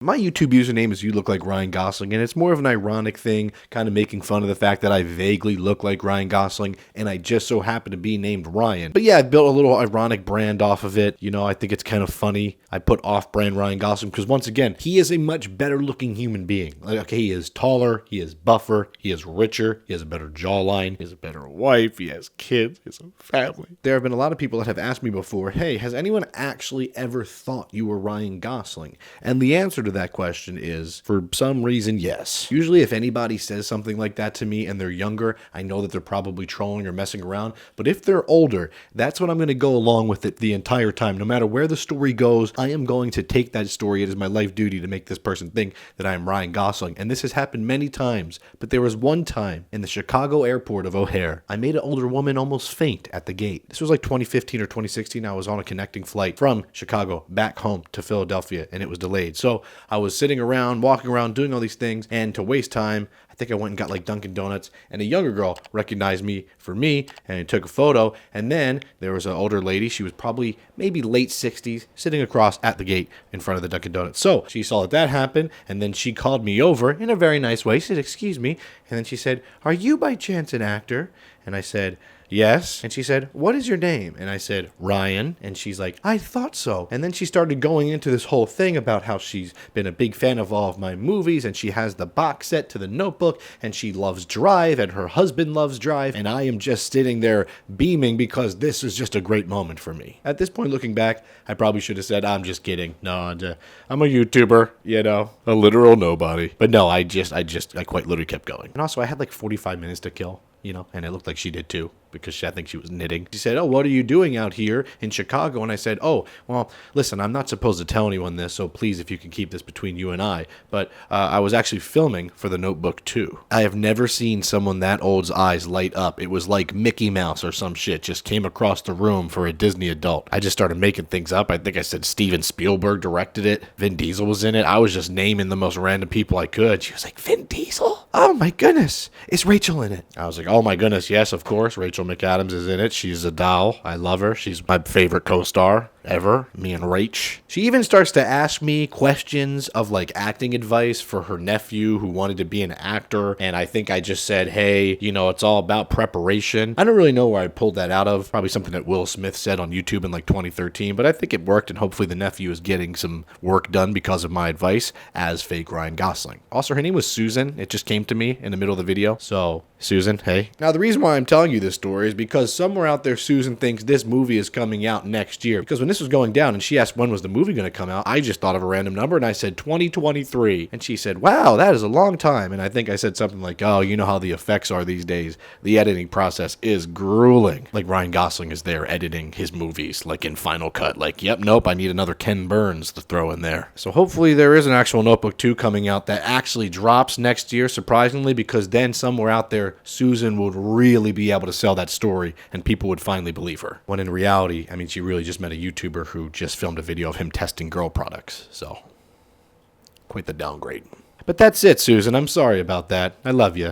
My YouTube username is You Look Like Ryan Gosling, and it's more of an ironic thing, kind of making fun of the fact that I vaguely look like Ryan Gosling, and I just so happen to be named Ryan. But yeah, I built a little ironic brand off of it. You know, I think it's kind of funny. I put off-brand Ryan Gosling because, once again, he is a much better-looking human being. Like, okay, he is taller, he is buffer, he is richer, he has a better jawline, he has a better wife, he has kids, he has a family. There have been a lot of people that have asked me before, hey, has anyone actually ever thought you were Ryan Gosling? And the answer to that question is, for some reason, yes. Usually if anybody says something like that to me and they're younger, I know that they're probably trolling or messing around. But if they're older, that's when I'm going to go along with it the entire time. No matter where the story goes, I am going to take that story. It is my life duty to make this person think that I am Ryan Gosling. And this has happened many times. But there was one time in the Chicago airport of O'Hare, I made an older woman almost faint at the gate. This was like 2015 or 2016. I was on a connecting flight from Chicago back home to Philadelphia, and it was delayed. So I was sitting around, walking around, doing all these things, and to waste time, I think I went and got like Dunkin' Donuts, and a younger girl recognized me for me and took a photo. And then there was an older lady. She was probably maybe late 60s, sitting across at the gate in front of the Dunkin' Donuts. So she saw that happen, and then she called me over in a very nice way. She said, "Excuse me," and then she said, "Are you by chance an actor?" And I said, "Yes." And she said, "What is your name?" And I said, "Ryan." And she's like, "I thought so." And then she started going into this whole thing about how she's been a big fan of all of my movies, and she has the box set to The Notebook, and she loves Drive, and her husband loves Drive, and I am just sitting there beaming because this is just a great moment for me. At this point, looking back, I probably should have said, "I'm just kidding. No, I'm a YouTuber, you know, a literal nobody." But no, I quite literally kept going. And also, I had like 45 minutes to kill. You know, and it looked like she did too, because I think she was knitting. She said, "Oh, what are you doing out here in Chicago?" And I said, "Oh, well, listen, I'm not supposed to tell anyone this, so please, if you can keep this between you and I. But I was actually filming for The Notebook 2. I have never seen someone that old's eyes light up. It was like Mickey Mouse or some shit just came across the room for a Disney adult. I just started making things up. I think I said Steven Spielberg directed it. Vin Diesel was in it. I was just naming the most random people I could. She was like, "Vin Diesel? Oh my goodness. Is Rachel in it?" I was like, "Oh my goodness, yes, of course. Rachel McAdams is in it. She's a doll. I love her. She's my favorite co-star ever. Me and Rach." She even starts to ask me questions of like acting advice for her nephew who wanted to be an actor. And I think I just said, "Hey, you know, it's all about preparation." I don't really know where I pulled that out of. Probably something that Will Smith said on YouTube in like 2013. But I think it worked, and hopefully the nephew is getting some work done because of my advice as fake Ryan Gosling. Also, her name was Susan. It just came to me in the middle of the video. So, Susan, hey. Now, the reason why I'm telling you this story is because somewhere out there, Susan thinks this movie is coming out next year. Because when this was going down and she asked when was the movie going to come out, I just thought of a random number and I said 2023. And she said, "Wow, that is a long time." And I think I said something like, "Oh, you know how the effects are these days. The editing process is grueling." Like Ryan Gosling is there editing his movies, like in Final Cut. Like, yep, nope, I need another Ken Burns to throw in there. So hopefully there is an actual Notebook 2 coming out that actually drops next year, surprisingly, because then somewhere out there, Susan would really be able to sell that story and people would finally believe her. When in reality, I mean, she really just met a YouTuber who just filmed a video of him testing girl products. So, quite the downgrade. But that's it, Susan. I'm sorry about that. I love you.